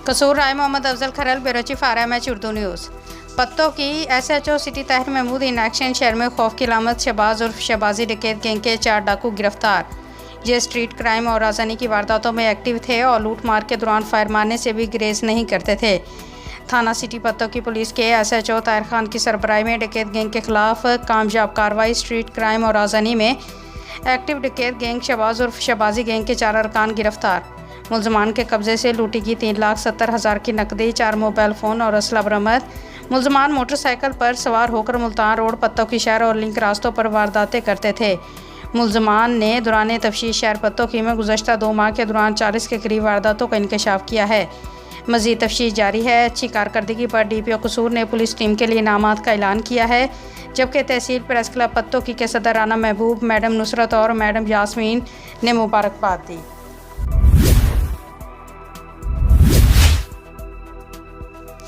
कसूर Rai Mohammad Afzal Kharal, bureau chief RMH Urdu news. पत्तों की SHO city Tahir Mahmood in action. शहर में खौफ की अलामत शहबाज उर्फ शहबाजी डकैत गैंग के 4 डाकू गिरफ्तार। ये स्ट्रीट क्राइम और राजधानी की वारदातों में एक्टिव थे और लूट मार के दौरान फायर मारने से भी ग्रेज नहीं करते थे। थाना सिटी पत्तों की पुलिस के SHO ताहिर खान की सरबराही में डकैत गैंग के खिलाफ कामयाब कार्रवाई। स्ट्रीट क्राइम और राजधानी में एक्टिव डकैत गैंग शहबाज उर्फ शहबाजी गैंग के 4 अरकान गिरफ्तार। मुलजमान के कब्जे से लूटी गई 3,70,000 की नकदी, 4 मोबाइल फ़ोन और असला बरामद। मुलजमान मोटरसाइकिल पर सवार होकर मुल्तान रोड, पत्तों की शहर और लिंक रास्तों पर वारदातें करते थे। मुलजमान ने दौरान तफ्तीश शहर पत्तों की में गुज़श्ता 2 माह के दौरान 40 के करीब वारदातों का इंकशाफ किया है। मज़ीद तफ्तीश जारी है। अच्छी कारकर्दगी पर DPO कसूर ने पुलिस टीम के लिए इनामात का ऐलान किया है, जबकि तहसील प्रेस क्लब पत्तों की के सदर राना महबूब, मैडम नुसरत और मैडम यास्मीन ने मुबारकबाद दी।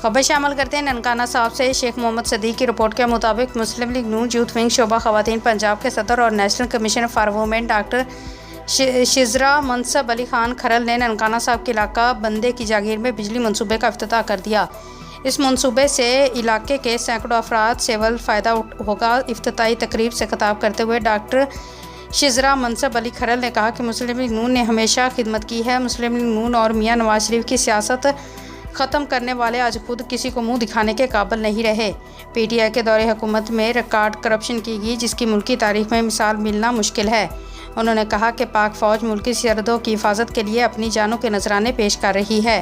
खबर शामिल करते हैं ननकाना साहब से। शेख मोहम्मद सदीक की रिपोर्ट के मुताबिक मुस्लिम लीग नून यूथ विंग शोबा खवातीन पंजाब के सदर और national commissioner for women doctor Shizra Mansab Ali Khan Kharal ने ननकाना साहब के इलाका बंदे की जागीर में बिजली मनसूबे का इफ्तिताह कर दिया। इस मनसूबे से इलाके के सैकड़ों अफराद से फ़ायदा होगा। इफ्तिताही तकरीब से खिताब करते हुए डॉक्टर शिजरा मनसब अली खरल ने कहा कि मुस्लिम लीग नून ने हमेशा खिदमत की है। मुस्लिम लीग नून और मियाँ नवाज शरीफ की सियासत ख़त्म करने वाले आज खुद किसी को मुंह दिखाने के काबिल नहीं रहे। PTI के दौरे हुकूमत में रिकॉर्ड करप्शन की गई, जिसकी मुल्की तारीख में मिसाल मिलना मुश्किल है। उन्होंने कहा कि पाक फ़ौज मुल्की सरहदों की हिफाजत के लिए अपनी जानों के नजराने पेश कर रही है।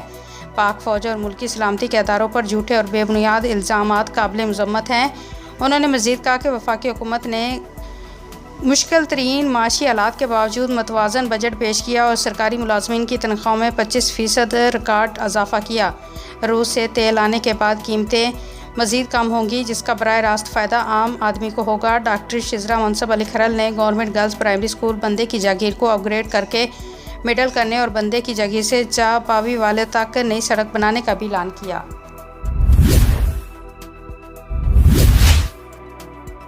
पाक फ़ौज और मुल्की सलामती के अदारों पर झूठे और बेबुनियाद इल्ज़ामात काबिल मज़म्मत हैं। उन्होंने मज़ीद कहा कि वफाकी हुकूमत ने मुश्किल तरीन माशी हालात के बावजूद मतवाज़न बजट पेश किया और सरकारी मुलाजमीन की तनख्वाहों में 25% रिकॉर्ड इजाफा किया। रूस से तेल आने के बाद कीमतें मज़ीद कम होंगी, जिसका बराह रास्त फ़ायदा आम आदमी को होगा। डॉक्टर शिजरा मनसब अली खरल ने गवर्नमेंट गर्ल्स प्राइमरी स्कूल बंदे की जागीर को अपग्रेड करके मिडल करने और बंदे की जागीर से जा पावी वाले तक नई सड़क बनाने का भी ऐलान किया।